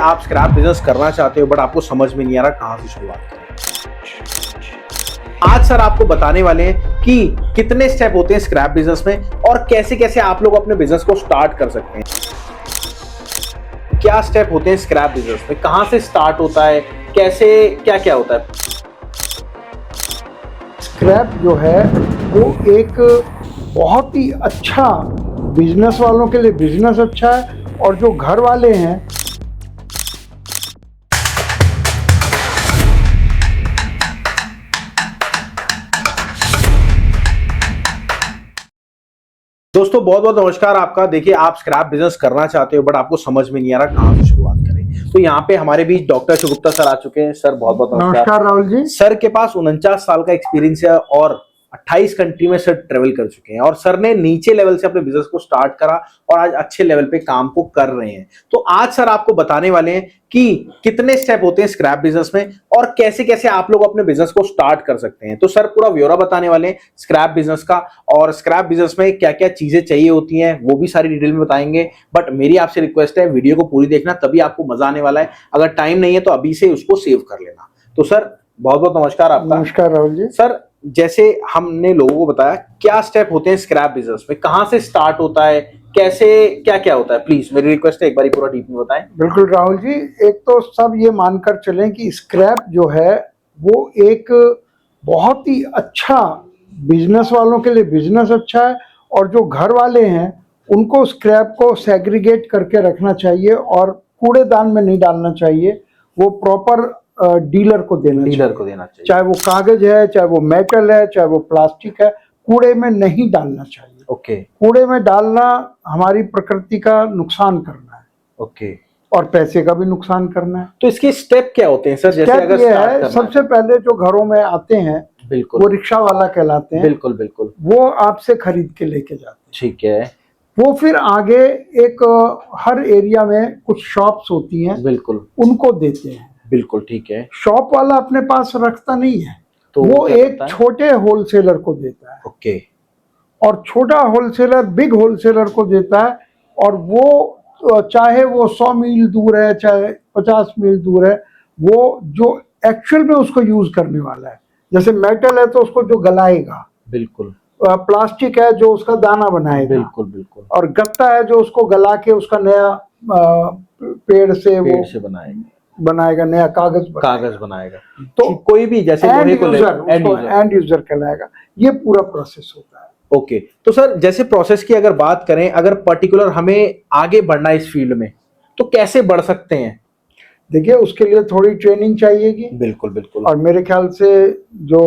आप scrap business करना चाहते हो बट आपको समझ में नहीं आ रहा कहां से शुरुआत करें। आज सर आपको बताने वाले हैं कि कितने स्टेप होते हैं स्क्रैप बिजनेस में और कैसे कैसे आप लोग अपने बिजनेस को स्टार्ट कर सकते हैं। क्या स्टेप होते हैं स्क्रैप बिजनेस में, कहां से स्टार्ट होता है, कैसे क्या क्या होता है। स्क्रैप जो है वो एक बहुत ही अच्छा बिजनेस वालों के लिए बिजनेस अच्छा है, और जो घर वाले हैं दोस्तों बहुत बहुत नमस्कार आपका। देखिए आप स्क्रैप बिजनेस करना चाहते हो बट आपको समझ में नहीं आ रहा कहां से शुरुआत करें, तो यहाँ पे हमारे बीच डॉक्टर शुगुप्ता सर आ चुके हैं। सर बहुत बहुत नमस्कार राहुल जी। सर के पास 49 साल का एक्सपीरियंस है और 28 कंट्री में सर ट्रेवल कर चुके हैं और सर ने नीचे लेवल से अपने बिजनेस को स्टार्ट करा और आज अच्छे लेवल पे काम को कर रहे हैं। तो आज सर आपको बताने वाले हैं कि कितने स्टेप होते हैं स्क्रैप बिजनेस में और कैसे कैसे आप लोग अपने बिजनेस को स्टार्ट कर सकते हैं। तो सर पूरा ब्यौरा बताने वाले हैं स्क्रैप बिजनेस का, और स्क्रैप बिजनेस में क्या क्या चीजें चाहिए होती हैं वो भी सारी डिटेल में बताएंगे। बट मेरी आपसे रिक्वेस्ट है वीडियो को पूरी देखना, तभी आपको मजा आने वाला है। अगर टाइम नहीं है तो अभी से उसको सेव कर लेना। तो सर बहुत बहुत नमस्कार आपका। नमस्कार राहुल जी। सर जैसे हमने लोगों को बताया क्या स्टेप होते हैं स्क्रैप बिजनेस में, कहां से स्टार्ट होता है, कैसे क्या क्या होता है, प्लीज मेरी रिक्वेस्ट है एक बार पूरा डीप में बताएं। बिल्कुल राहुल जी, एक तो सब ये मानकर चलें कि स्क्रैप जो है वो एक बहुत ही अच्छा बिजनेस वालों के लिए बिजनेस अच्छा है, और जो घर वाले हैं उनको स्क्रैप को सेग्रीगेट करके रखना चाहिए और कूड़ेदान में नहीं डालना चाहिए। वो प्रॉपर डीलर को देना चाहिए। चाहे वो कागज है, चाहे वो मेटल है, चाहे वो प्लास्टिक है, कूड़े में नहीं डालना चाहिए। ओके। कूड़े में डालना हमारी प्रकृति का नुकसान करना है। ओके। और पैसे का भी नुकसान करना है। तो इसके स्टेप क्या होते हैं सर? जैसे स्टेप अगर ये स्टार्ट है, करना सबसे पहले जो घरों में आते हैं बिल्कुल वो रिक्शा वाला कहलाते हैं। बिल्कुल बिल्कुल। वो आपसे खरीद के लेके जाते हैं। ठीक है। वो फिर आगे एक हर एरिया में कुछ शॉप्स होती हैं, बिल्कुल उनको देते हैं। बिल्कुल ठीक है। शॉप वाला अपने पास रखता नहीं है, तो वो क्या एक करता है? छोटे होलसेलर को देता है। ओके। और छोटा होलसेलर बिग होलसेलर को देता है, और वो चाहे वो 100 मील दूर है, चाहे 50 मील दूर है, वो जो एक्चुअल में उसको यूज करने वाला है। जैसे मेटल है तो उसको जो गलाएगा, बिल्कुल। प्लास्टिक है जो उसका दाना बनाएगा, बिल्कुल बिल्कुल। और गत्ता है जो उसको गला के उसका नया पेड़ से बनाएगा, नया कागज बनाएगा। तो कोई भी जैसे लोहे को एंड यूजर कहलाएगा। ये पूरा प्रोसेस होता है। ओके। तो सर जैसे प्रोसेस की अगर बात करें, अगर पर्टिकुलर हमें आगे बढ़ना है इस फील्ड में तो कैसे बढ़ सकते हैं? देखिए उसके लिए थोड़ी ट्रेनिंग चाहिएगी। बिल्कुल बिल्कुल। और मेरे ख्याल से जो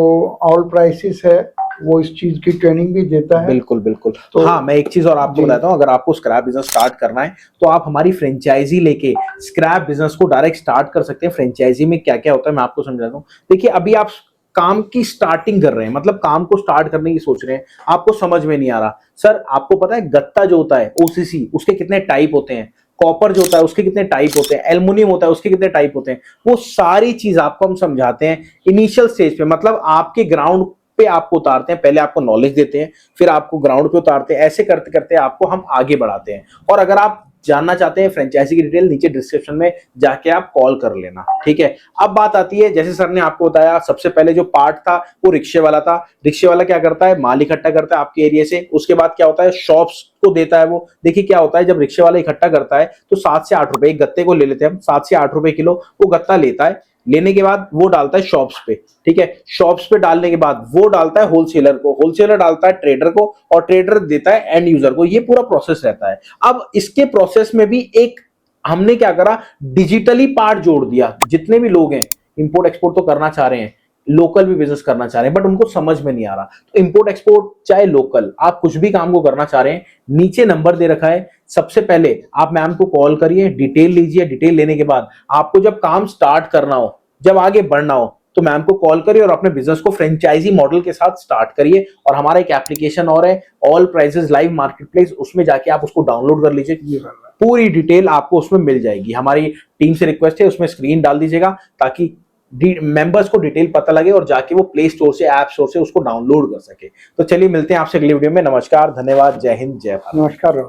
ऑल प्राइसिस है वो इस चीज की ट्रेनिंग भी देता है। बिल्कुल बिल्कुल। तो हाँ, मैं एक चीज और आपको बताता हूँ, अगर आपको स्क्रैप बिजनेस स्टार्ट करना है तो आप हमारी फ्रेंचाइजी लेके स्क्रैप बिजनेस को डायरेक्ट स्टार्ट कर सकते हैं। फ्रेंचाइजी में क्या क्या होता है मैं आपको समझाता हूँ। देखिए अभी आप काम की स्टार्टिंग कर रहे हैं, मतलब काम को स्टार्ट करने की सोच रहे हैं, आपको समझ में नहीं आ रहा। सर आपको पता है गत्ता जो होता है ओसीसी, उसके कितने टाइप होते हैं, कॉपर जो होता है उसके कितने टाइप होते हैं, एल्युमिनियम होता है उसके कितने टाइप होते हैं, वो सारी चीज आपको हम समझाते हैं इनिशियल स्टेज पे। मतलब आपके ग्राउंड पे आपको उतारते हैं, पहले आपको नॉलेज देते हैं, फिर आपको ग्राउंड पे उतारते हैं। ऐसे करते करते आपको हम आगे बढ़ाते हैं। और अगर आप जानना चाहते हैं फ्रेंचाइजी की डिटेल, नीचे डिस्क्रिप्शन में जाके आप कॉल कर लेना, ठीक है। अब बात आती है, जैसे सर ने आपको बताया सबसे पहले जो पार्ट था वो रिक्शे वाला था। रिक्शे वाला क्या करता है, माल इकट्ठा करता है आपके एरिया से, उसके बाद क्या होता है शॉप्स को देता है वो। देखिए क्या होता है, जब रिक्शे वाला इकट्ठा करता है तो 7 से 8 रुपए एक गत्ते को ले लेते हैं हम, 7 से 8 रुपए किलो वो गत्ता लेता है। लेने के बाद वो डालता है शॉप्स पे, ठीक है। शॉप्स पे डालने के बाद वो डालता है होलसेलर को, होलसेलर डालता है ट्रेडर को, और ट्रेडर देता है एंड यूजर को। ये पूरा प्रोसेस रहता है। अब इसके प्रोसेस में भी एक हमने क्या करा, डिजिटली पार्ट जोड़ दिया। जितने भी लोग हैं इंपोर्ट एक्सपोर्ट तो करना चाह रहे हैं, लोकल भी बिजनेस करना चाह रहे हैं, बट उनको समझ में नहीं आ रहा। तो इंपोर्ट एक्सपोर्ट चाहे लोकल, आप कुछ भी काम को करना चाह रहे हैं, नीचे नंबर दे रखा है। सबसे पहले आप मैम को कॉल करिए, डिटेल लीजिए। डिटेल लेने के बाद आपको जब काम स्टार्ट करना हो, जब आगे बढ़ना हो, तो मैम को कॉल करिए और अपने बिजनेस को फ्रेंचाइजी मॉडल के साथ स्टार्ट करिए। और हमारा एक एप्लीकेशन और है, ऑल प्राइसेस लाइव मार्केटप्लेस, उसमें जाके आप उसको डाउनलोड कर लीजिए। पूरी डिटेल आपको उसमें मिल जाएगी। हमारी टीम से रिक्वेस्ट है उसमें स्क्रीन डाल दीजिएगा ताकि मेंबर्स को डिटेल पता लगे और जाके वो प्ले स्टोर से, ऐप स्टोर से उसको डाउनलोड कर सके। तो चलिए मिलते हैं आपसे अगली वीडियो में। नमस्कार, धन्यवाद, जय हिंद, जय भारत। नमस्कार।